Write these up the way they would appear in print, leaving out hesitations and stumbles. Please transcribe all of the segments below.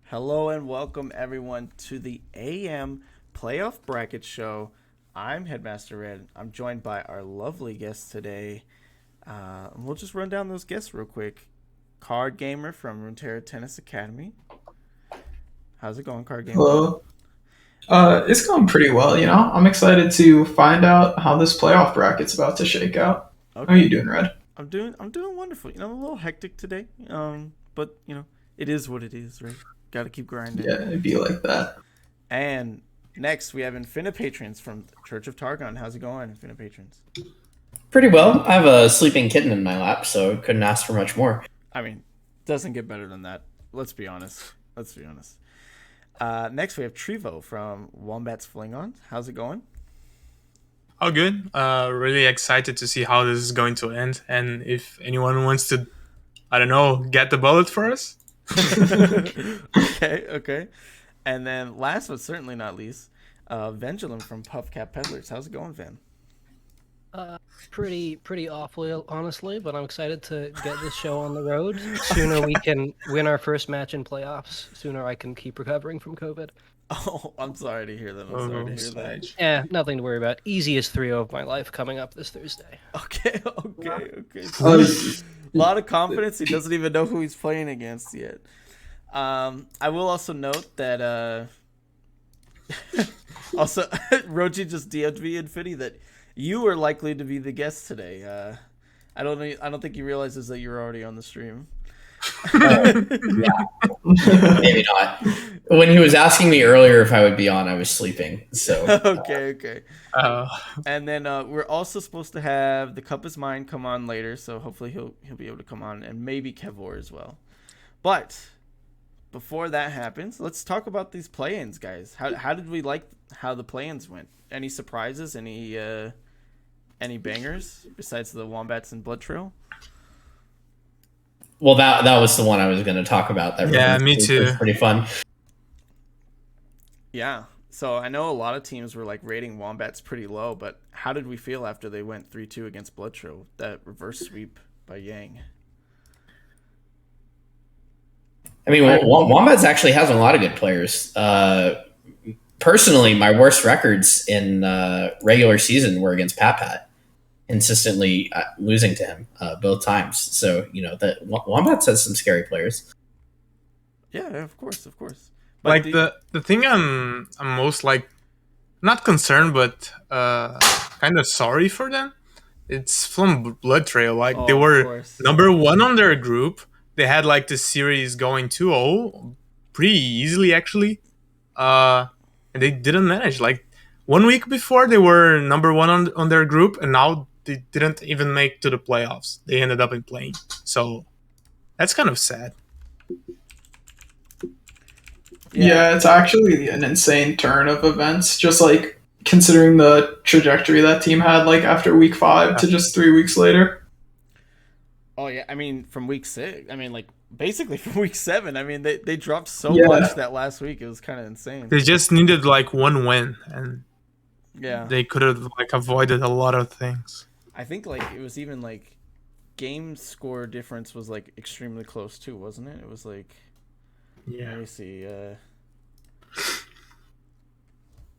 Hello and welcome everyone to the AM Playoff Bracket Show. I'm Headmaster Red. I'm joined by our lovely guests today. We'll just run down those guests real quick. Card Gamer from Runeterra Tennis Academy. How's it going, Card Gamer? Hello. It's going pretty well, you know. I'm excited to find out how this playoff bracket's about to shake out. Okay. How are you doing, Red? I'm doing wonderful. You know, I'm a little hectic today. But you know, it is what it is, right? Got to keep grinding. Yeah, it'd be like that. And next we have Infinipatrons from Church of Targon. How's it going, Infinipatrons? Pretty well. I have a sleeping kitten in my lap, so couldn't ask for much more. I mean, doesn't get better than that. Let's be honest. Next we have Trevo from Wombat's Flingon. How's it going? Oh, good. Really excited to see how this is going to end, and if anyone wants to, I don't know, get the bullet for us. Okay. And then last but certainly not least, Vendulum from Puffcap Peddlers. How's it going, Ven? Pretty awfully, honestly, but I'm excited to get this show on the road. Sooner we can win our first match in playoffs, sooner I can keep recovering from COVID. Oh, I'm sorry to hear that. Yeah, nothing to worry about. Easiest 3-0 of my life coming up this Thursday. Okay. So, a lot of confidence. He doesn't even know who he's playing against yet. I will also note that also Roji just DM'd me in Fitty that you are likely to be the guest today. I don't think he realizes that you're already on the stream. Yeah, maybe not. When he was asking me earlier if I would be on, I was sleeping. So okay. And then we're also supposed to have the Cup is Mine come on later, so hopefully he'll be able to come on, and maybe Kevor as well. But before that happens, let's talk about these play-ins, guys. How did we like how the play-ins went? Any surprises? Any bangers besides the Wombats and Blood Trail? Well, that was the one I was going to talk about. Me too. Was pretty fun. Yeah. So I know a lot of teams were like rating Wombats pretty low, but how did we feel after they went 3-2 against Blood Trail? That reverse sweep by Yang. I mean, Wombats actually has a lot of good players. Personally, my worst records in regular season were against Pat, consistently losing to him both times. So, you know, that Wombats has some scary players. Yeah, of course. But Like the thing I'm most like not concerned, but kind of sorry for them. It's from Blood Trail. Like they were number 1 on their group. They had like the series going 2-0 pretty easily actually. And they didn't manage. Like 1 week before they were number 1 on their group, and now they didn't even make to the playoffs. They ended up in playing. So that's kind of sad. Yeah, it's actually an insane turn of events, just like considering the trajectory that team had like after week 5 to just 3 weeks later. Oh yeah, I mean from week 6. I mean like basically from week 7. I mean they dropped so much that last week. It was kind of insane. They just needed like 1 win, and they could have like avoided a lot of things. I think like it was even like game score difference was like extremely close too, wasn't it? It was like let me see.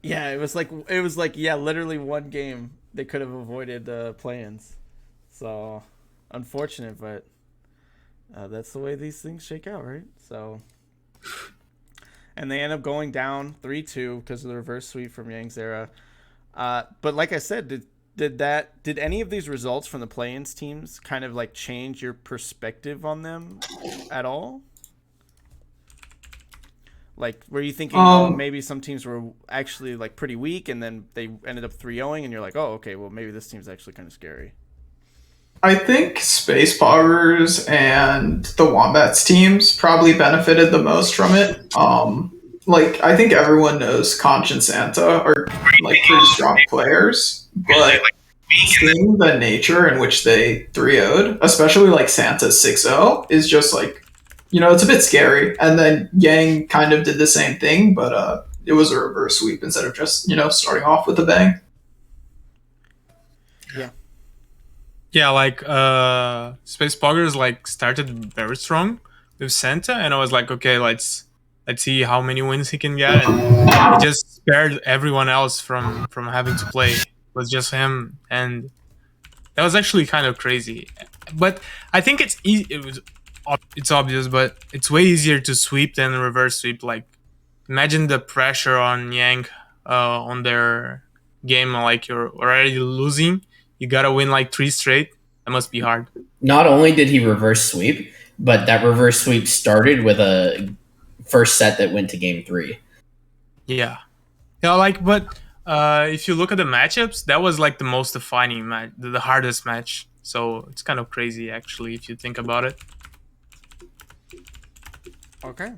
Yeah, it was like literally 1 game they could have avoided play-ins. So unfortunate, but that's the way these things shake out, right? So, and they end up going down 3-2 because of the reverse sweep from Yang's era. But like I said, did any of these results from the play-ins teams kind of like change your perspective on them at all? Like, were you thinking maybe some teams were actually like pretty weak, and then they ended up 3-0ing, and you're like, oh, okay, well maybe this team's actually kind of scary? I think Space Poggers and the Wombats teams probably benefited the most from it. Like, I think everyone knows Conch and Santa are like pretty strong players, but seeing the nature in which they 3-0'd, especially like Santa's 6-0, is just like, you know, it's a bit scary. And then Yang kind of did the same thing, but it was a reverse sweep instead of just, starting off with a bang. Yeah, like Space Poggers like started very strong with Santa, and I was like, okay, let's see how many wins he can get, and he just spared everyone else from having to play. It was just him, and that was actually kind of crazy. But I think it's it's obvious, but it's way easier to sweep than reverse sweep. Like, imagine the pressure on Yang on their game. Like, you're already losing, you gotta win like 3 straight. That must be hard. Not only did he reverse sweep, but that reverse sweep started with a first set that went to game 3. Yeah, like, but if you look at the matchups, that was like the most defining match, the hardest match. So it's kind of crazy, actually, if you think about it. Okay.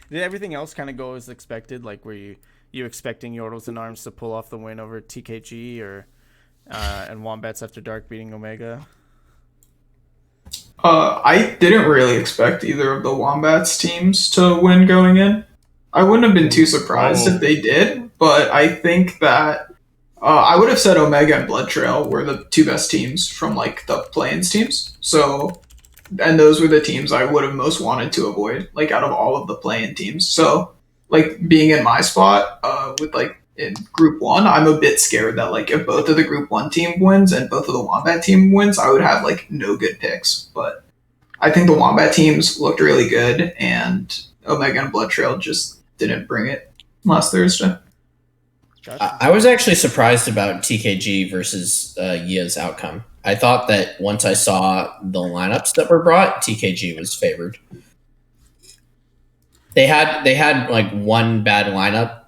Did everything else kind of go as expected? Like, were you expecting Yordles and Arms to pull off the win over TKG or and Wombats After Dark beating Omega? I didn't really expect either of the Wombats teams to win going in. I wouldn't have been too surprised if they did, but I think that I would have said Omega and Blood Trail were the 2 best teams from like the play-ins teams. So, and those were the teams I would have most wanted to avoid, like out of all of the play-in teams. So, like being in my spot with like in Group 1, I'm a bit scared that like if both of the Group 1 team wins and both of the Wombat team wins, I would have like no good picks. But I think the Wombat teams looked really good, and Omega and Blood Trail just didn't bring it last Thursday. Gotcha. I was actually surprised about TKG versus Yia's outcome. I thought that once I saw the lineups that were brought, TKG was favored. They had like one bad lineup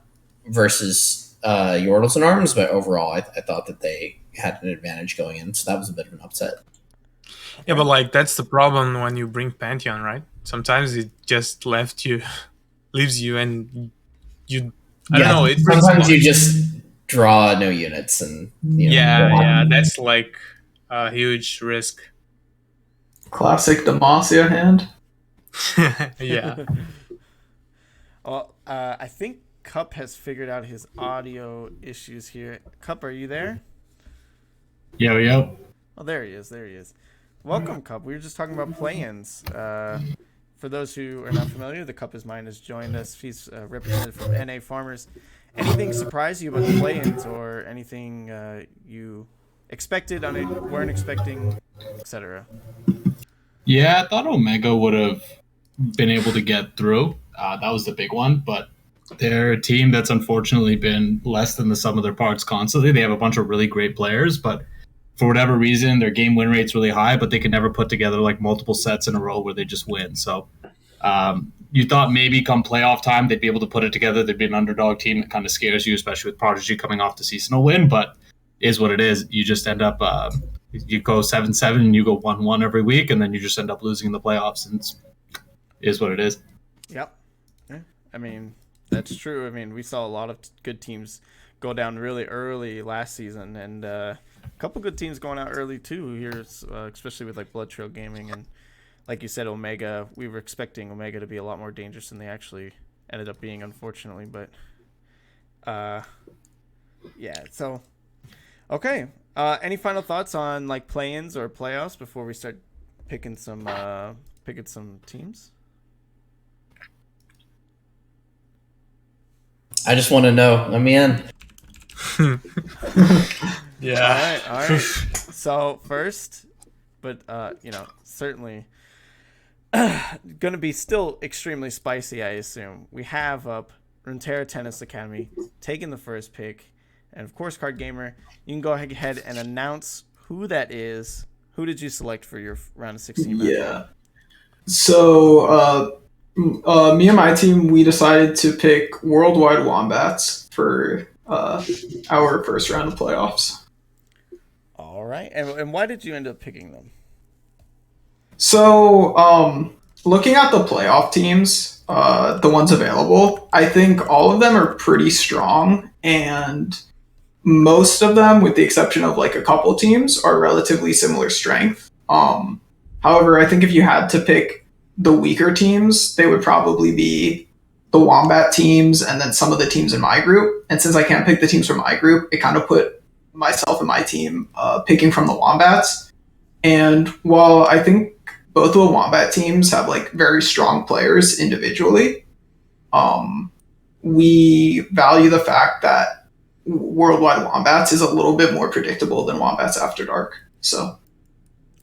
versus Yordles and Arms, but overall, I thought that they had an advantage going in, so that was a bit of an upset. Yeah, but like that's the problem when you bring Pantheon, right? Sometimes it just leaves you, and you. I don't know. Sometimes you just draw no units, and that's like a huge risk. Classic Demacia hand. Yeah. Well, I think Cup has figured out his audio issues here. Cup, are you there? Yo. Oh, there he is. Welcome, Cup. We were just talking about play-ins. For those who are not familiar, the Cup is Mine has joined us. He's represented from NA Farmers. Anything surprise you about the play-ins, or anything you expected, weren't expecting, etc.? Yeah, I thought Omega would have been able to get through. That was the big one, but they're a team that's unfortunately been less than the sum of their parts constantly. They have a bunch of really great players, but for whatever reason, their game win rate's really high, but they can never put together like multiple sets in a row where they just win. So you thought maybe come playoff time, they'd be able to put it together. They'd be an underdog team that kind of scares you, especially with Prodigy coming off the seasonal win, but is what it is. You just end up, you go 7-7 and you go 1-1 every week, and then you just end up losing in the playoffs, and is what it is. Yep. Yeah. I mean, that's true. I mean, we saw a lot of good teams go down really early last season, and a couple good teams going out early too here, especially with like Blood Trail Gaming, and like you said, Omega. We were expecting Omega to be a lot more dangerous than they actually ended up being, unfortunately. But yeah. So okay. Any final thoughts on like play-ins or playoffs before we start picking some teams? I just want to know. Let me in. Yeah. All right. So first, but certainly going to be still extremely spicy, I assume. We have up Runeterra Tennis Academy taking the first pick, and of course, Card Gamer. You can go ahead and announce who that is. Who did you select for your round of 16 match? Yeah. So me and my team, we decided to pick Worldwide Wombats for our first round of playoffs. All right. And why did you end up picking them? So looking at the playoff teams, the ones available, I think all of them are pretty strong, and most of them, with the exception of like a couple teams, are relatively similar strength. However, I think if you had to pick the weaker teams, they would probably be the Wombat teams and then some of the teams in my group. And since I can't pick the teams from my group, it kind of put myself and my team picking from the Wombats. And while I think both of the Wombat teams have like very strong players individually, we value the fact that Worldwide Wombats is a little bit more predictable than Wombats After Dark. So.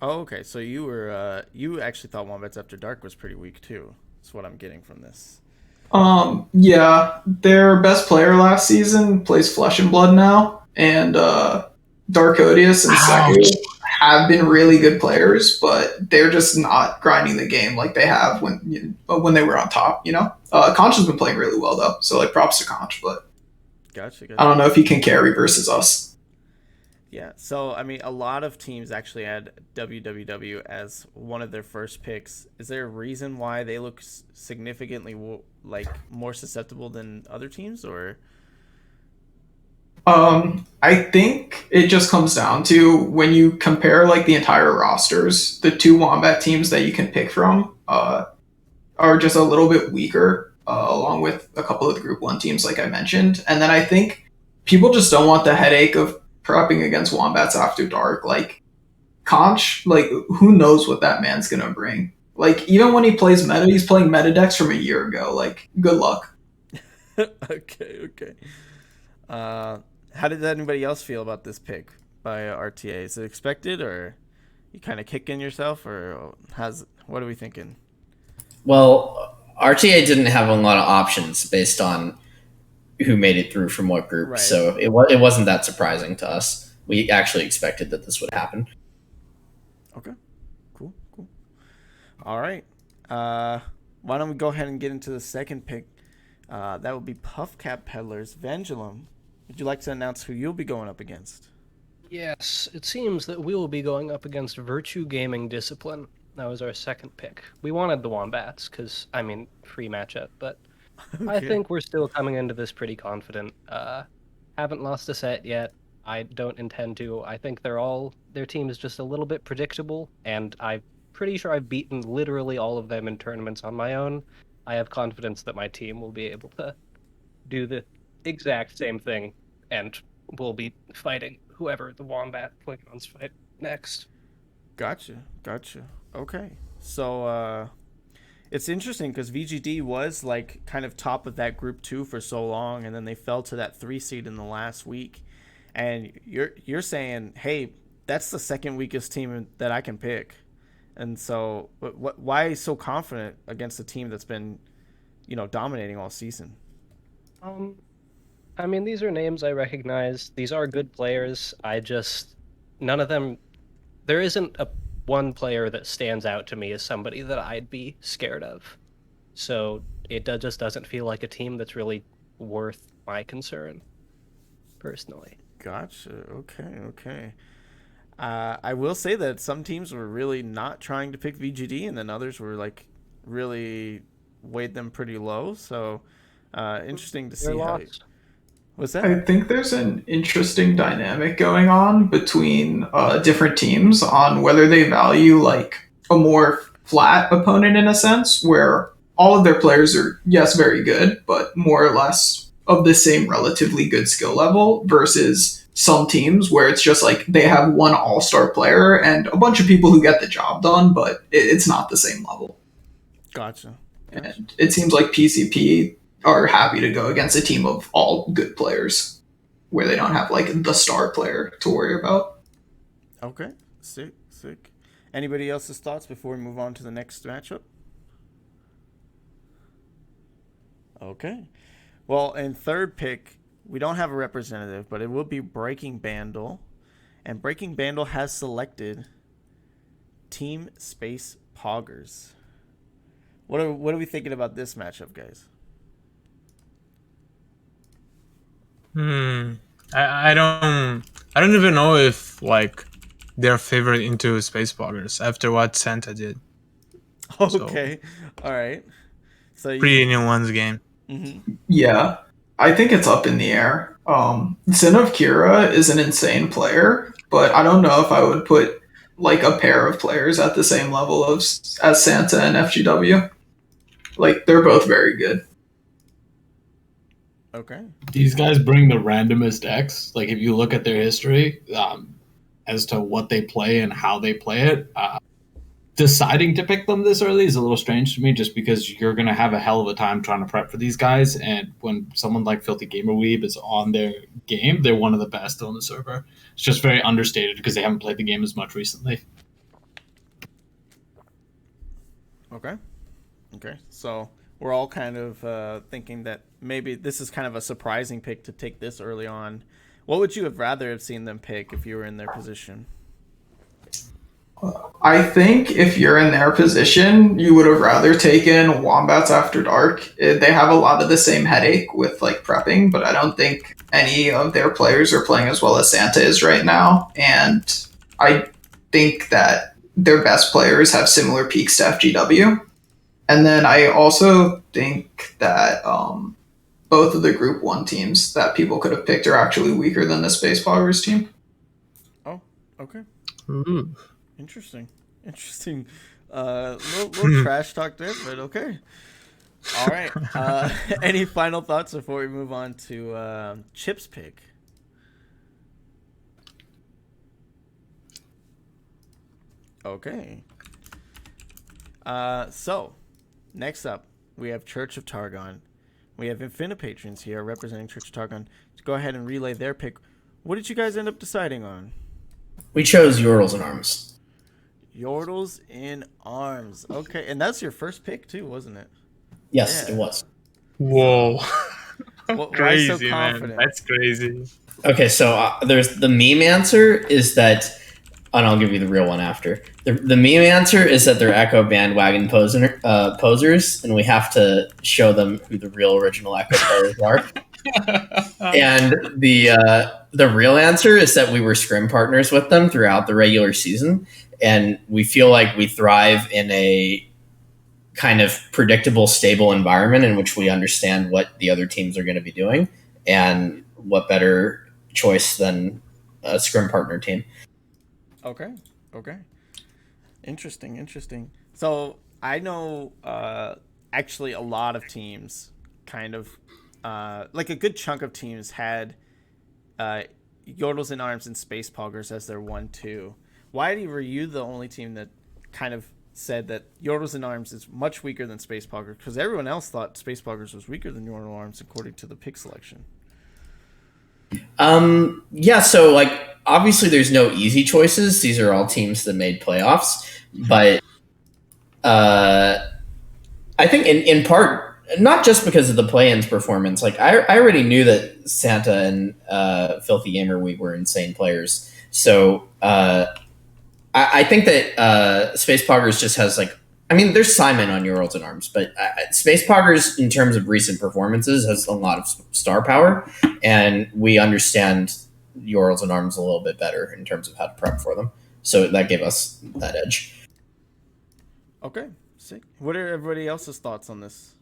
Oh, okay. So you actually thought Wombats After Dark was pretty weak too. That's what I'm getting from this. Yeah, their best player last season plays Flesh and Blood now, and Dark Odious and Seku have been really good players, but they're just not grinding the game like they have when they were on top. Conch has been playing really well though, so like props to Conch, but gotcha. I don't know if he can carry versus us. Yeah, so I mean, a lot of teams actually had WWW as one of their first picks. Is there a reason why they look significantly like more susceptible than other teams, or? I think it just comes down to when you compare like the entire rosters, the two Wombat teams that you can pick from are just a little bit weaker, along with a couple of the Group 1 teams like I mentioned. And then I think people just don't want the headache of prepping against Wombats After Dark. Like, Conch, like, who knows what that man's gonna bring? Like, even when he plays meta, he's playing meta decks from a year ago. Like, good luck. Okay. How did anybody else feel about this pick by RTA? Is it expected, or you kind of kicking yourself, or what are we thinking? Well, RTA didn't have a lot of options based on who made it through from what group, right. So it wasn't that surprising to us. We actually expected that this would happen. Okay, cool. All right, why don't we go ahead and get into the second pick? That would be Puffcap Peddlers Vandulum. Would you like to announce who you'll be going up against? Yes, it seems that we will be going up against Virtue Gaming Discipline. That was our second pick. We wanted the Wombats because, free matchup, but okay. I think we're still coming into this pretty confident. Haven't lost a set yet. I don't intend to. I think their team is just a little bit predictable, and I'm pretty sure I've beaten literally all of them in tournaments on my own. I have confidence that my team will be able to do the exact same thing, and we'll be fighting whoever the Wombat Polygons fight next. Gotcha. Okay. So, it's interesting because VGD was like kind of top of that group 2 for so long, and then they fell to that 3 seed in the last week. And you're saying, hey, that's the second weakest team that I can pick. And so, why so confident against a team that's been, dominating all season? These are names I recognize. These are good players. None of them. There isn't one player that stands out to me as somebody that I'd be scared of. So it just doesn't feel like a team that's really worth my concern, personally. Gotcha. Okay. I will say that some teams were really not trying to pick VGD, and then others were like really weighed them pretty low. So interesting to see how. What's that? I think there's an interesting dynamic going on between different teams on whether they value like a more flat opponent in a sense, where all of their players are, yes, very good, but more or less of the same relatively good skill level, versus some teams where it's just like they have one all-star player and a bunch of people who get the job done, but it's not the same level. Gotcha. And it seems like PCP are happy to go against a team of all good players where they don't have like the star player to worry about. Okay, sick. Anybody else's thoughts before we move on to the next matchup? Okay. Well, in third pick, we don't have a representative, but it will be Breaking Bandle. And Breaking Bandle has selected Team Space Poggers. What are we thinking about this matchup, guys? I don't even know if like they're favored into Space Poggers after what Santa did. Okay, all right. So pretty anyone's game. Mm-hmm. Yeah, I think it's up in the air. Sin of Kira is an insane player, but I don't know if I would put like a pair of players at the same level as Santa and FGW. Like, they're both very good. Okay. These guys bring the randomest decks. Like if you look at their history, as to what they play and how they play it, deciding to pick them this early is a little strange to me, just because you're going to have a hell of a time trying to prep for these guys. And when someone like Filthy Gamer Weeb is on their game, they're one of the best on the server. It's just very understated because they haven't played the game as much recently. Okay. So we're all kind of thinking that maybe this is kind of a surprising pick to take this early on. What would you have rather have seen them pick if you were in their position? I think if you're in their position, you would have rather taken Wombats After Dark. They have a lot of the same headache with like prepping, but I don't think any of their players are playing as well as Santa is right now. And I think that their best players have similar peaks to FGW. And then I also think that both of the Group 1 teams that people could have picked are actually weaker than the Space Poggers team. Oh, okay. Ooh. Interesting. Little trash talk there, but okay. All right. Any final thoughts before we move on to Chip's pick? Okay. So, next up, we have Church of Targon. We have Infinipatrons here representing Church of Targon. To go ahead and relay their pick. What did you guys end up deciding on? We chose Yordles in Arms. Yordles in Arms. Okay, and that's your first pick too, wasn't it? Yes, Yeah. it was. Whoa. Crazy, Crazy, so man. That's crazy. Okay, so there's the meme answer is that, and I'll give you the real one after. The meme answer is that they're Echo bandwagon posers, and we have to show them who the real original Echo players are. And the real answer is that we were scrim partners with them throughout the regular season, and we feel like we thrive in a kind of predictable, stable environment in which we understand what the other teams are going to be doing, and what better choice than a scrim partner team. Okay. Interesting. So I know actually a lot of teams kind of like a good chunk of teams had Yordles in Arms and Space Poggers as their 1-2. Why were you the only team that kind of said that Yordles in Arms is much weaker than Space Poggers? Because everyone else thought Space Poggers was weaker than Yordles in Arms according to the pick selection. Yeah, so like obviously there's no easy choices. These are all teams that made playoffs, but I think in part, not just because of the play-ins performance. Like I already knew that Santa and Filthy Gamer Week were insane players. So I think that Space Poggers just has like, I mean, there's Simon on Yordles in Arms, but Space Poggers, in terms of recent performances, has a lot of star power, and we understand Yordles in Arms a little bit better in terms of how to prep for them. So that gave us that edge. Okay, sick. What are everybody else's thoughts on this?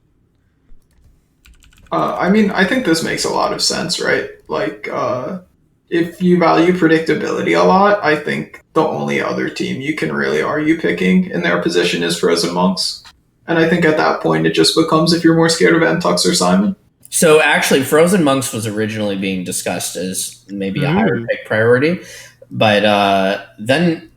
I mean, I think this makes a lot of sense, right? Like, if you value predictability a lot, I think the only other team you can really argue picking in their position is Frozen Monks. And I think at that point, it just becomes if you're more scared of Entux or Simon. So actually, Frozen Monks was originally being discussed as maybe a higher pick priority. But then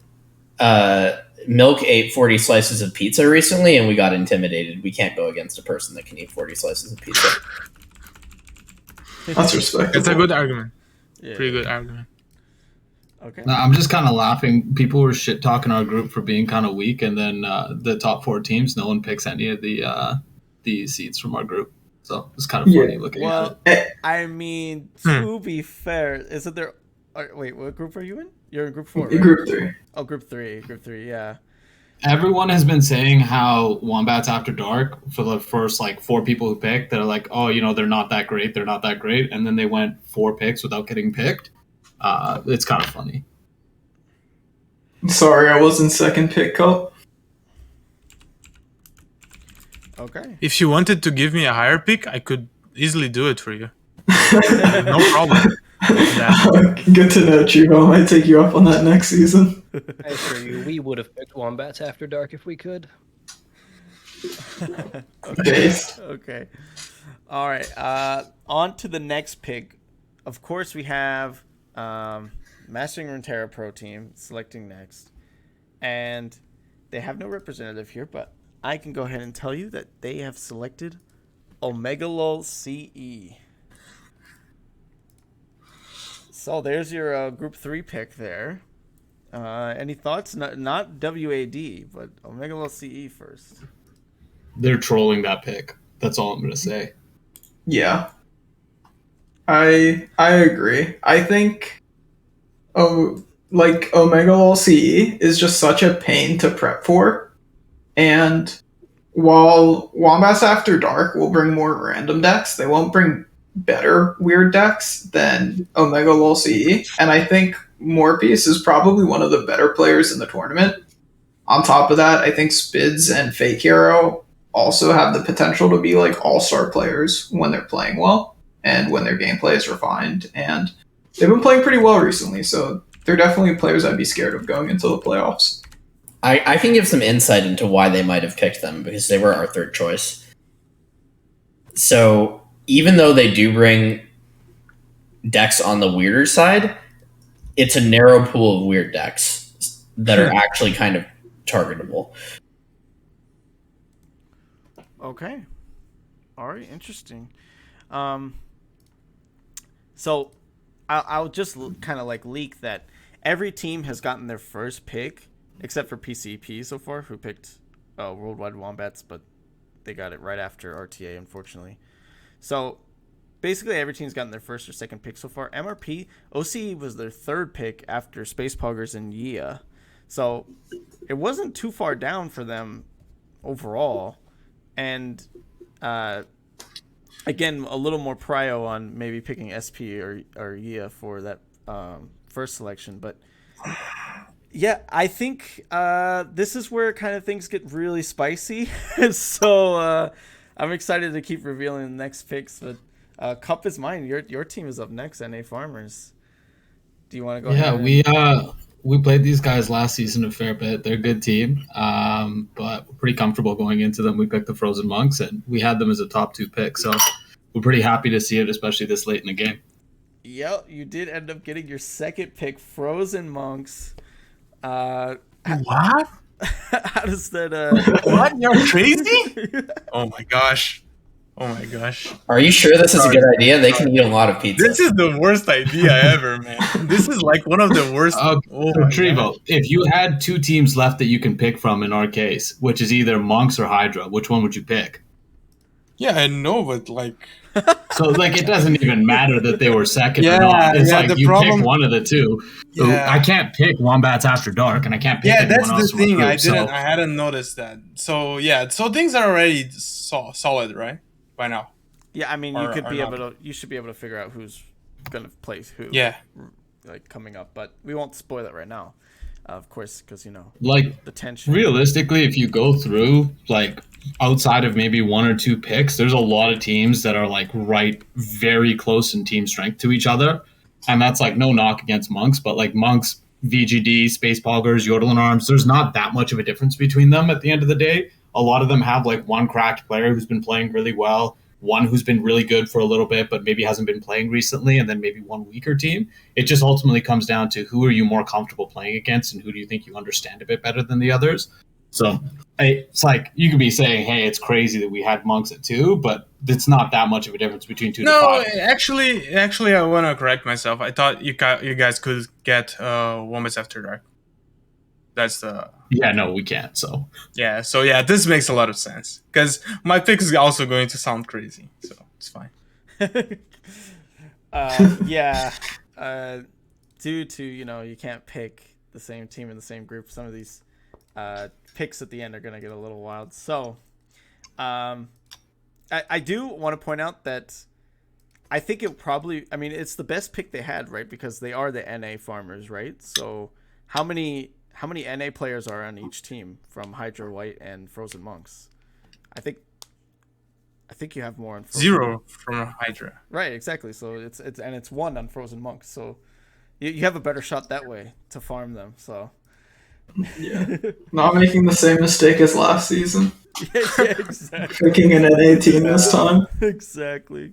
Milk ate 40 slices of pizza recently, and we got intimidated. We can't go against a person that can eat 40 slices of pizza. That's respectable. It's a good argument. Yeah. Pretty good argument. Okay. No, I'm just kind of laughing. People were shit talking our group for being kind of weak, and then the top 4 teams, no one picks any of the seeds from our group. So it's kind of funny looking at it. I mean, to be fair, isn't there? Wait, what group are you in? You're in Group 4, right? Group 3. Oh, Group 3, yeah. Everyone has been saying how Wombats After Dark, for the first like 4 people who picked, they're like, oh, they're not that great, and then they went 4 picks without getting picked. It's kind of funny. Sorry, I wasn't second pick, Cup. Okay. If you wanted to give me a higher pick, I could easily do it for you. No problem. Good to know, Chivo. I might take you up on that next season. I assure you, we would have picked Wombats After Dark if we could. Okay. All right. On to the next pick. Of course, we have Mastering Runeterra Pro Team selecting next. And they have no representative here, but I can go ahead and tell you that they have selected Omegalol CE. So there's your Group 3 pick there. Any thoughts? Not WAD, but Omegalol CE first. They're trolling that pick. That's all I'm going to say. Yeah. I agree. I think Omega Lol CE is just such a pain to prep for. And while Wombats After Dark will bring more random decks, they won't bring better weird decks than Omega Lol CE. And I think Morpiece is probably one of the better players in the tournament. On top of that, I think Spids and Fake Hero also have the potential to be like all-star players when they're playing well and when their gameplay is refined. And they've been playing pretty well recently, so they're definitely players I'd be scared of going into the playoffs. I can give some insight into why they might have picked them, because they were our third choice. So even though they do bring decks on the weirder side, it's a narrow pool of weird decks that are actually kind of targetable. Okay. All right. Interesting. So I'll just kind of like leak that every team has gotten their first pick, except for PCP so far, who picked Worldwide Wombats, but they got it right after RTA, unfortunately. So basically every team's gotten their first or second pick so far. MRP, OCE was their third pick after Space Poggers and Yia. So it wasn't too far down for them overall. And again, a little more prio on maybe picking SP or Yia for that first selection. But yeah, I think this is where kind of things get really spicy. So I'm excited to keep revealing the next picks. But Cup is mine. Your team is up next, NA Farmers. Do you want to go ahead? Yeah, we played these guys last season a fair bit. They're a good team, but we're pretty comfortable going into them. We picked the Frozen Monks, and we had them as a top 2 pick. So we're pretty happy to see it, especially this late in the game. Yep, you did end up getting your second pick, Frozen Monks. What? How does that? What? You're crazy? Oh my gosh. Are you sure this is a good idea? They can eat a lot of pizza. This is the worst idea ever, man. This is like one of the worst. Trevo, if you had 2 teams left that you can pick from in our case, which is either Monks or Hydra, which one would you pick? Yeah, I know, but like... So, like, it doesn't even matter that they were second or not. It's like you pick one of the two. Yeah. I can't pick Wombats After Dark, and I can't pick anyone else. Yeah, that's the thing. Group, I hadn't noticed that. So, yeah. So, things are already solid, right? By now. Yeah, I mean, you should be able to figure out who's going to place who. Yeah. Like, coming up. But we won't spoil it right now. Of course, because, like, the tension. Realistically, if you go through, like, outside of maybe 1 or 2 picks, there's a lot of teams that are like very close in team strength to each other, and that's like no knock against Monks, but like Monks, VGD, Space Poggers, Yodeling Arms, there's not that much of a difference between them at the end of the day. A lot of them have like one cracked player who's been playing really well, one who's been really good for a little bit but maybe hasn't been playing recently, and then maybe one weaker team. It just ultimately comes down to who are you more comfortable playing against and who do you think you understand a bit better than the others. So it's like you could be saying, hey, it's crazy that we had Monks at 2, but it's not that much of a difference between 2 to 5. No, actually, I want to correct myself. I thought you guys could get Wombats After Dark. That's the... Yeah, no, we can't, so... Yeah, this makes a lot of sense. Because my pick is also going to sound crazy, so it's fine. Due to, you can't pick the same team in the same group, some of these... picks at the end are going to get a little wild. So I do want to point out that I think it's the best pick they had, right? Because they are the NA Farmers, right? So how many NA players are on each team from Hydra White and Frozen Monks? I think you have more on Frozen 0 from Hydra. Right, exactly. So it's 1 on Frozen Monks. So you have a better shot that way to farm them. So Yeah. Not making the same mistake as last season. Yeah, exactly. Picking an NA team this time. Exactly.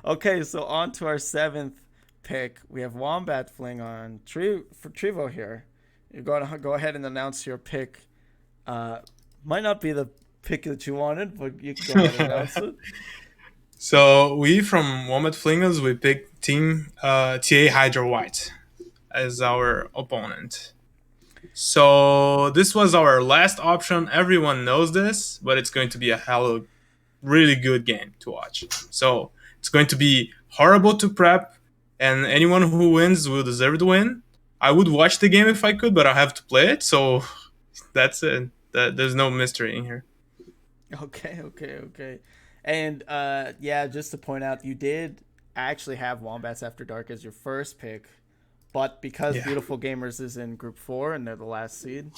Okay, so on to our 7th pick. We have Wombat Fling on for Trivo here. You're going to go ahead and announce your pick. Might not be the pick that you wanted, but you can go ahead and announce it. So we from Wombat Flingers, we picked Team TA Hydra White as our opponent. So this was our last option. Everyone knows this, but it's going to be a really good game to watch. So it's going to be horrible to prep, and anyone who wins will deserve to win. I would watch the game if I could, but I have to play it. So that's it. There's no mystery in here. Okay. And yeah, just to point out, you did actually have Wombats After Dark as your first pick, but because Beautiful Gamers is in Group 4 and they're the last seed,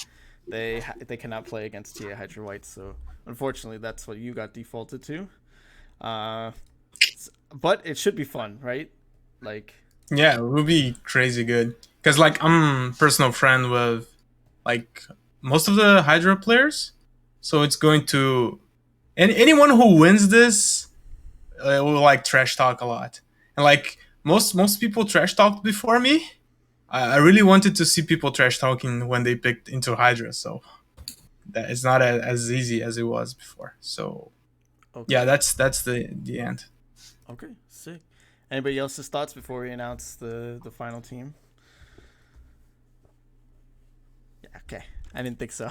they cannot play against TA Hydra White. So unfortunately, that's what you got defaulted to. But it should be fun, right? Like, yeah, it will be crazy good. Because like I'm a personal friend with like most of the Hydra players, so it's going to. And anyone who wins this will like trash talk a lot. And like most people trash talked before me. I really wanted to see people trash talking when they picked into Hydra, so that it's not as easy as it was before. So yeah, that's the end. Okay, sick. Anybody else's thoughts before we announce the final team? Yeah, okay. I didn't think so.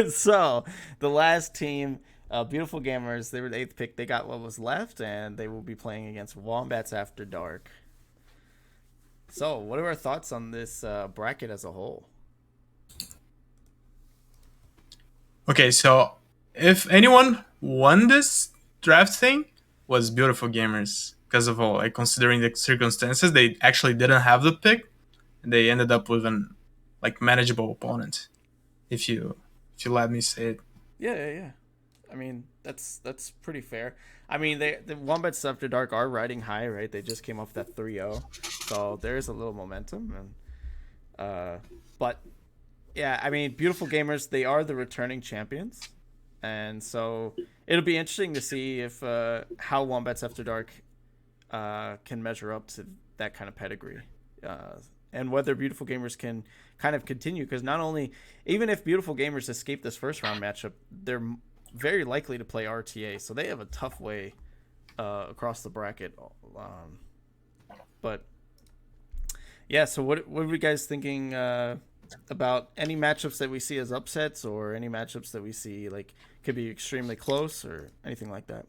So the last team, Beautiful Gamers, they were the 8th pick. They got what was left, and they will be playing against Wombats After Dark. So what are our thoughts on this bracket as a whole? Okay, so if anyone won this draft thing, was Beautiful Gamers. Because of all, like considering the circumstances, they actually didn't have the pick. And they ended up with an like manageable opponent. If you let me say it. Yeah. I mean, that's pretty fair. I mean, the Wombats After Dark are riding high, right? They just came off that 3-0, so there's a little momentum. And but yeah, I mean, Beautiful Gamers, they are the returning champions, and so it'll be interesting to see if how Wombats After Dark can measure up to that kind of pedigree, and whether Beautiful Gamers can kind of continue. Because not only, even if Beautiful Gamers escape this first round matchup, they're very likely to play RTA, so they have a tough way across the bracket. But yeah, so what are you guys thinking about any matchups that we see as upsets, or any matchups that we see like could be extremely close, or anything like that?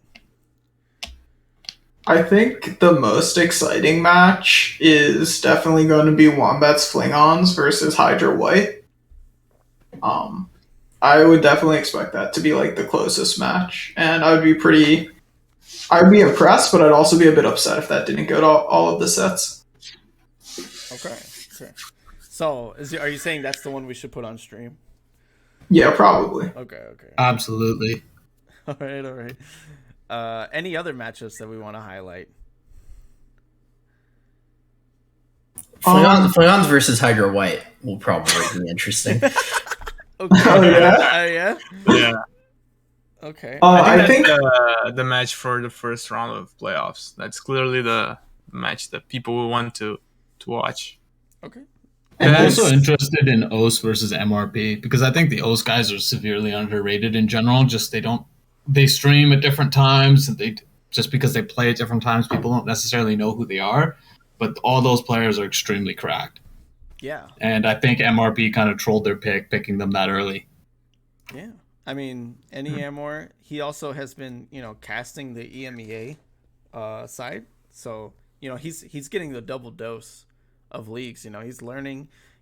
I think the most exciting match is definitely going to be Wombats Flingons versus Hydra White. I would definitely expect that to be like the closest match, and I'd be impressed, but I'd also be a bit upset if that didn't go to all of the sets. Okay. So, are you saying that's the one we should put on stream? Yeah, probably. Okay. Absolutely. All right. Any other matchups that we want to highlight? Flingons versus Hydra White will probably be interesting. Okay. Oh, yeah? Yeah. Okay. I think that's the match for the first round of playoffs. That's clearly the match that people will want to watch. Okay. I'm also interested in OS versus MRP, because I think the OS guys are severely underrated in general. Just they stream at different times, and just because they play at different times, people don't necessarily know who they are. But all those players are extremely cracked. Yeah. And I think MRP kind of trolled their picking them that early. Yeah. I mean, Amor, he also has been, casting the EMEA side. So, he's getting the double dose of leagues. He's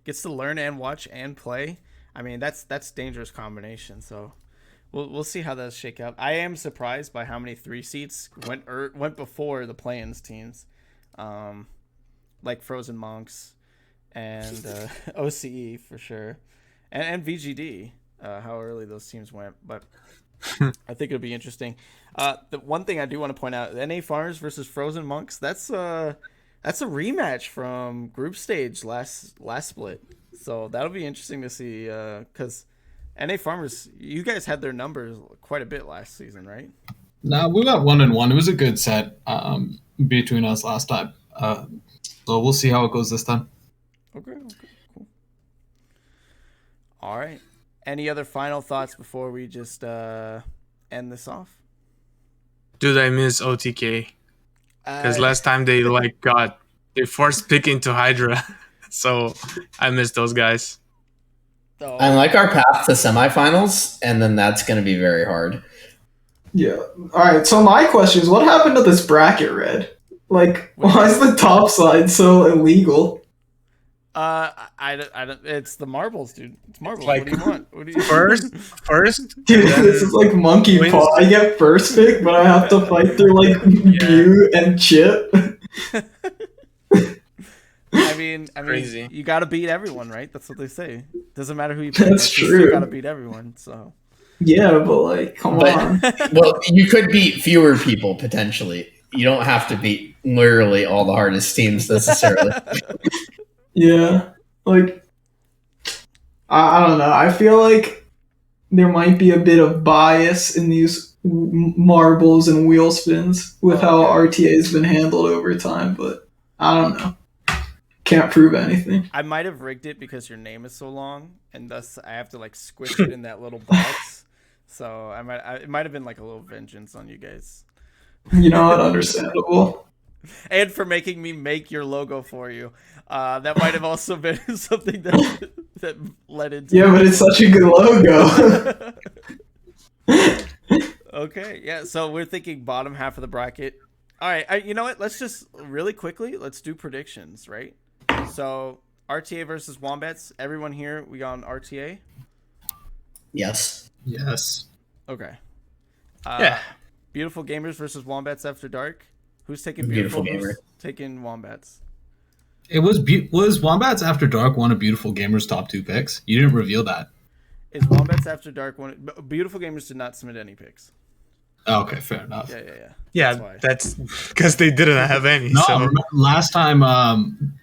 gets to learn and watch and play. I mean, that's dangerous combination. So we'll see how those shake out. I am surprised by how many 3 seats went before the play-ins teams, like Frozen Monks and OCE for sure, and VGD. How early those teams went, but I think it'll be interesting. The one thing I do want to point out: NA Farmers versus Frozen Monks. That's a rematch from group stage last split. So that'll be interesting to see because NA Farmers, you guys had their numbers quite a bit last season, right? No, we got 1-1. It was a good set between us last time. So we'll see how it goes this time. Okay, cool. All right. Any other final thoughts before we just end this off? Dude, I miss OTK. Because last time they forced pick into Hydra. So I miss those guys. Oh. I like our path to semifinals, and then that's going to be very hard. Yeah. All right. So my question is, what happened to this bracket, Red? Like, why is the top side so illegal? I don't. It's the marbles, dude. It's marbles. Like, what do you want? What do you First, Dude, this is like monkey paw. I get first pick, but I have to fight through like Mew and Chip. I mean, Crazy. You got to beat everyone, right? That's what they say. Doesn't matter who you play. That's true. You got to beat everyone. So. Yeah, but like, come on. Well, you could beat fewer people potentially. You don't have to beat literally all the hardest teams necessarily. Yeah, like I don't know. I feel like there might be a bit of bias in these marbles and wheel spins with how RTA has been handled over time, but I don't know. Can't prove anything. I might have rigged it because your name is so long, and thus I have to like squish it in that little box. So it might have been like a little vengeance on you guys. You know what? Understandable. And for making me make your logo for you. That might have also been something that led into. Yeah, but it's such a good logo. Okay, yeah. So we're thinking bottom half of the bracket. All right, you know what? Let's just really quickly let's do predictions, right? So RTA versus Wombats. Everyone here, we got on RTA. Yes. Yes. Okay. Yeah. Beautiful Gamers versus Wombats After Dark. Who's taking Beautiful Beautiful? Gamer. Who's taking Wombats? It was Wombats After Dark one of Beautiful Gamer's top 2 picks? You didn't reveal that. Is Wombats After Dark one? Beautiful Gamers did not submit any picks. Oh, okay, fair enough. Yeah. That's because they didn't have any. No, So. last time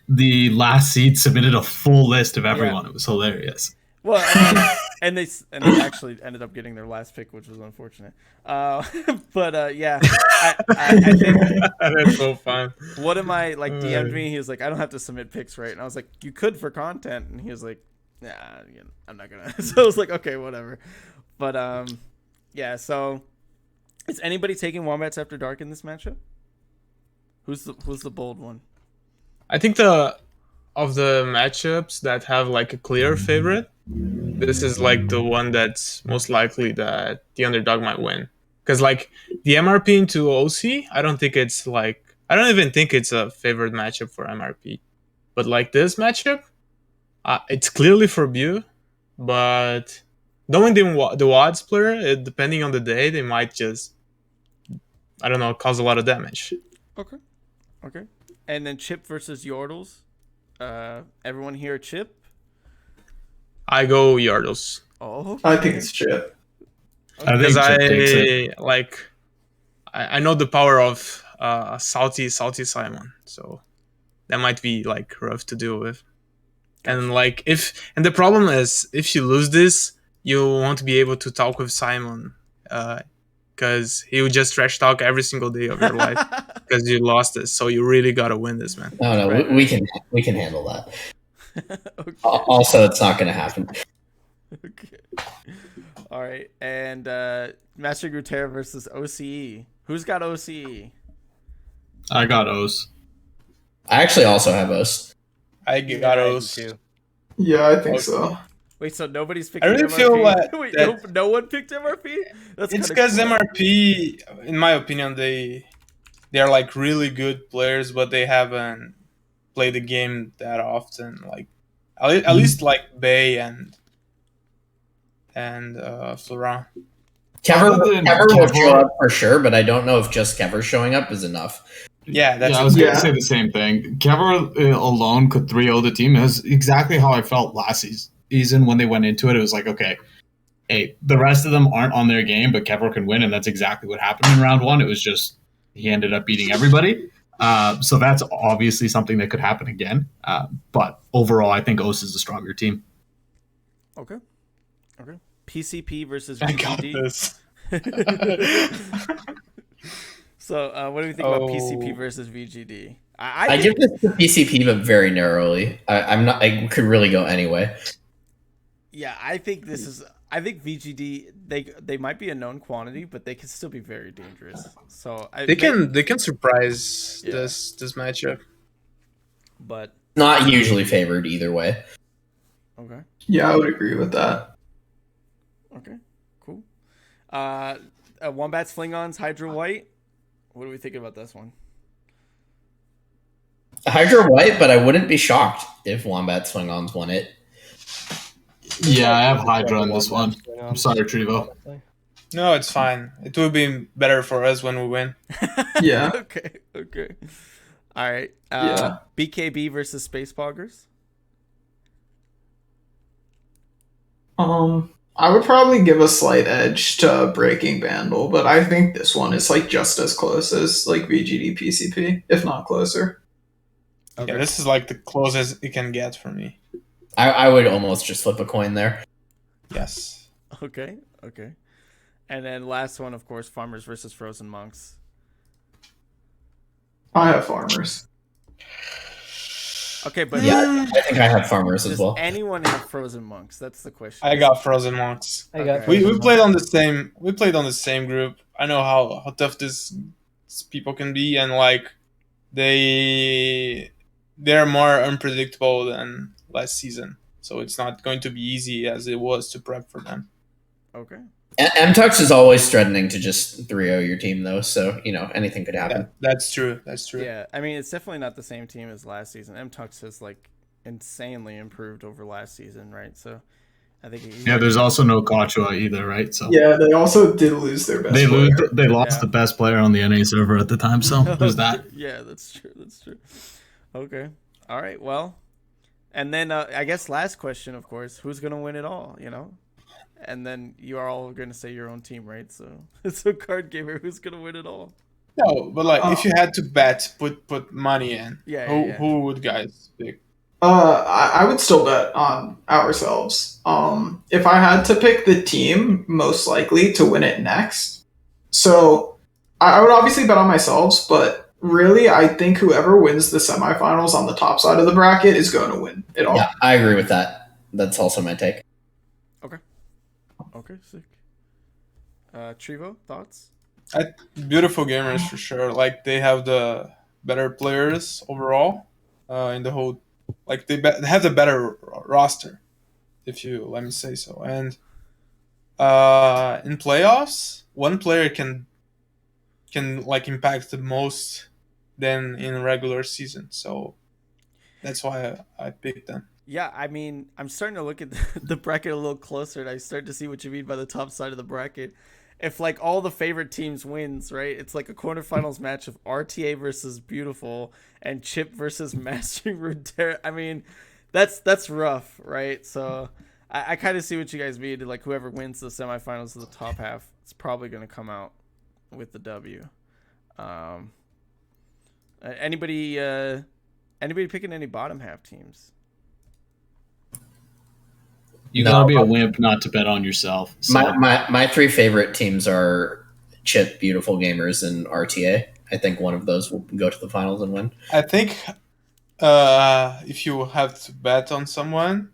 the last seed submitted a full list of everyone. Yeah. It was hilarious. Well, and they actually ended up getting their last pick, which was unfortunate. But yeah, I think That's so fun. one of my like DM'd me. He was like, "I don't have to submit picks, right?" And I was like, "You could for content." And he was like, "Nah, I'm not gonna." So I was like, "Okay, whatever." But yeah. So, is anybody taking Wombats After Dark in this matchup? Who's the bold one? I think of the matchups that have like a clear favorite, this is like the one that's most likely that the underdog might win. Because like the MRP into OC, I don't even think it's a favorite matchup for MRP. But like this matchup, it's clearly for Bu, but knowing the WADS player, depending on the day, they might just, I don't know, cause a lot of damage. Okay. And then Chip versus Yordles. Everyone here, Chip? I go Yardles. Oh, okay. I think it's Chip. Because I know the power of salty Simon, so that might be like rough to deal with. And like the problem is if you lose this, you won't be able to talk with Simon, because he would just trash talk every single day of your life because you lost this. So you really gotta win this, man. No, Right. we can handle that. Okay. Also, it's not going to happen. Okay. All right. And Master Gutierrez versus OCE. Who's got OCE? I got O's. I actually also have Os. I got those. Yeah, I think so. Wait, so nobody's picking I really MRP? feel like Wait, no one picked MRP? That's It's kinda because cool. MRP, in my opinion, they are like really good players, but they haven't played the game that often. Like at least like Bay and Florent. Kever Other than will show Kever- up for sure, but I don't know if just Kever showing up is enough. Yeah, that's I was going Yeah. to say the same thing. Kever alone could 3-0 the team. It was exactly how I felt last season when they went into it. It was like, okay, hey, the rest of them aren't on their game, but Kever can win, and that's exactly what happened in round one. It was just he ended up beating everybody. So that's obviously something that could happen again. But overall, I think OS is a stronger team. Okay. PCP versus I got VGD. this. So, what do you think about PCP versus VGD? I give this to PCP, but very narrowly. I could really go anyway. Yeah, I think VGD they might be a known quantity, but they can still be very dangerous. So they can surprise this matchup, but not usually favored either way. Okay. Yeah, I would agree with that. Okay, cool. Wombats Flingons Hydra White. What are we thinking about this one? Hydra White, but I wouldn't be shocked if Wombats Flingons won it. Yeah, I have Hydra on this one. I'm sorry, Trevo. No, it's fine. It will be better for us when we win. Yeah. Okay. All right. BKB versus Space Poggers. I would probably give a slight edge to Breaking Bandle, but I think this one is like just as close as like VGD PCP, if not closer. Okay. Yeah, this is like the closest it can get for me. I would almost just flip a coin there. Yes. Okay. And then last one, of course, Farmers versus Frozen Monks. I have Farmers. Okay, but yeah, I think I have Farmers as well. Does anyone have Frozen Monks? That's the question. I got Frozen Monks. We played on the same. We played on the same group. I know how tough this people can be, and like they're more unpredictable than last season. So it's not going to be easy as it was to prep for them. Okay. MTux is always threatening to just 3-0 your team, though, so, anything could happen. That's true. Yeah, I mean, it's definitely not the same team as last season. MTux has, like, insanely improved over last season, right? So, I think... there's also no Kachua either, right? So yeah, they also did lose their best player. They lost the best player on the NA server at the time, so there's that. Yeah, that's true. Okay. All right, well... And then, I guess last question, of course, who's going to win it all, And then you are all going to say your own team, right? So it's a card gamer. Who's going to win it all? No, but like if you had to bet, put money in. Who would guys pick? I would still bet on ourselves. If I had to pick the team most likely to win it next, so I would obviously bet on myself, but really I think whoever wins the semifinals on the top side of the bracket is going to win it all. Yeah, I agree with that. That's also my take. Okay, sick. Trevo, thoughts? Beautiful gamers for sure. Like they have the better players overall in the whole. Like they have the better roster, if you let me say so. And in playoffs, one player can like impact the most than in regular season. So that's why I picked them. Yeah, I mean, I'm starting to look at the bracket a little closer, and I start to see what you mean by the top side of the bracket. If, like, all the favorite teams wins, right, it's like a quarterfinals match of RTA versus Beautiful and Chip versus Mastering Runeterra. I mean, that's rough, right? So I kind of see what you guys mean. Like, whoever wins the semifinals of the top half is probably going to come out with the W. Anybody picking any bottom half teams? You gotta be a wimp not to bet on yourself. So. My three favorite teams are Chip, Beautiful Gamers, and RTA. I think one of those will go to the finals and win. I think if you have to bet on someone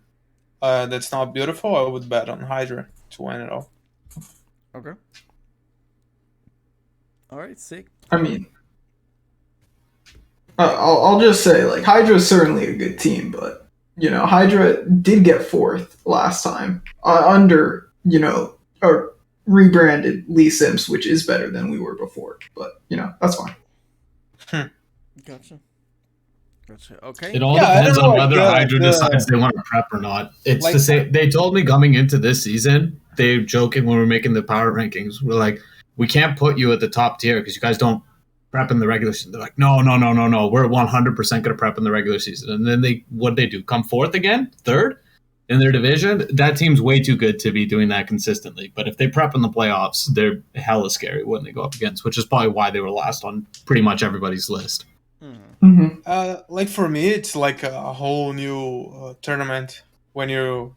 that's not Beautiful, I would bet on Hydra to win it all. Okay. All right, sick. I mean, I'll just say, like, Hydra is certainly a good team, but Hydra did get fourth last time under, a rebranded Lee Sims, which is better than we were before. But, that's fine. Gotcha. Okay. It all depends on whether Hydra decides they want to prep or not. It's like, the same. They told me coming into this season, they were joking when we were making the power rankings. We're like, we can't put you at the top tier because you guys don't prep in the regular season. They're like, no. We're 100% going to prep in the regular season. And then what'd they do? Come fourth again? Third? In their division? That team's way too good to be doing that consistently. But if they prep in the playoffs, they're hella scary when they go up against, which is probably why they were last on pretty much everybody's list. Like for me, it's like a whole new tournament when you're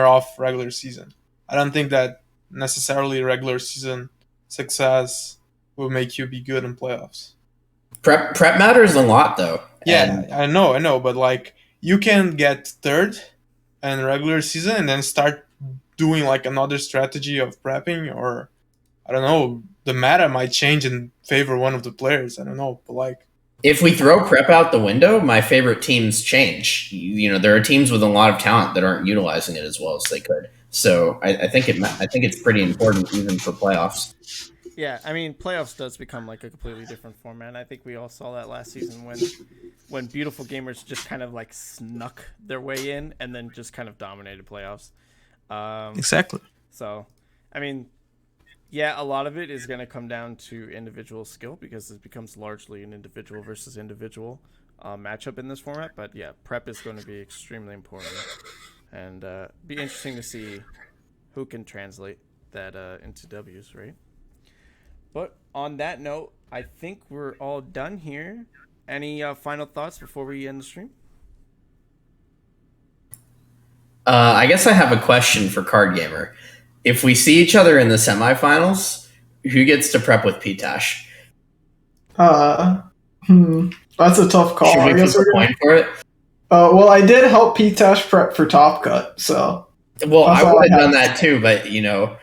off regular season. I don't think that necessarily regular season success will make you be good in playoffs. Prep matters a lot though. Yeah, I know, but like you can get third in regular season and then start doing like another strategy of prepping, or I don't know, the meta might change in favor of one of the players. I don't know, but like if we throw prep out the window, my favorite teams change. You know, there are teams with a lot of talent that aren't utilizing it as well as they could. So I think it's pretty important even for playoffs. Yeah, I mean, playoffs does become like a completely different format. I think we all saw that last season when beautiful gamers just kind of like snuck their way in and then just kind of dominated playoffs. Exactly. So, I mean, yeah, a lot of it is going to come down to individual skill because it becomes largely an individual versus individual matchup in this format. But yeah, prep is going to be extremely important, and be interesting to see who can translate that into W's, right? But on that note, I think we're all done here. Any final thoughts before we end the stream? I guess I have a question for Card Gamer. If we see each other in the semifinals, who gets to prep with Ptash? That's a tough call. Should we put a point for it? Well, I did help Ptash prep for Top Cut, so. Well, I would have done that too, but you know.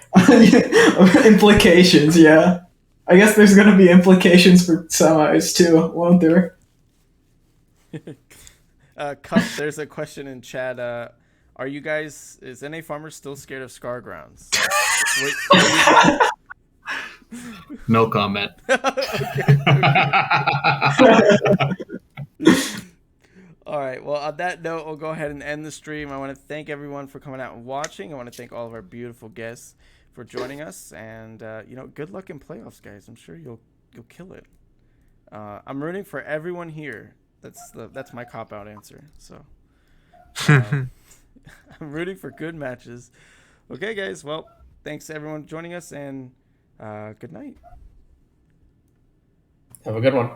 Implications, yeah. I guess there's going to be implications for semis too, won't there? Cup, there's a question in chat. Are you guys, is NA Farmers still scared of Scar Grounds? No comment. All right. Well, on that note, we'll go ahead and end the stream. I want to thank everyone for coming out and watching. I want to thank all of our beautiful guests for joining us, and good luck in playoffs, guys. I'm sure you'll kill it. I'm rooting for everyone here. That's my cop-out answer. So I'm rooting for good matches. Okay, guys. Well, thanks to everyone joining us, and good night. Have a good one.